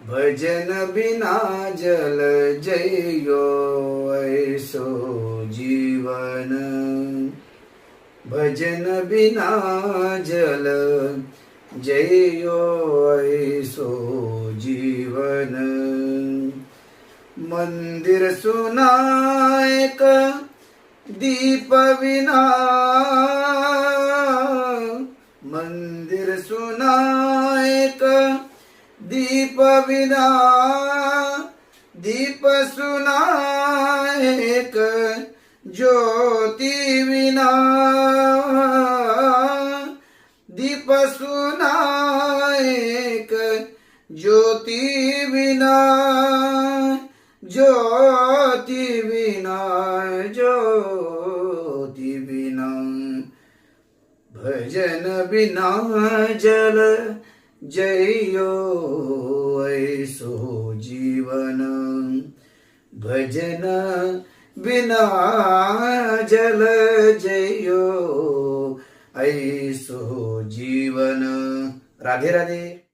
भजन बिना जल जइयो ऐसो जीवन। भजन बिना जल जइयो ऐसो जीवन। मंदिर सुना एक दीप बिना। मंदिर सुना एक दीप बिना। दीप सुना एक ज्योति बिना। दीप सुना एक ज्योति बिना। ज्योति बिना ज्योति बिना। भजन बिना जल जइयो ऐसो जीवन। भजन बिना जल जइयो ऐसो जीवन। राधे राधे।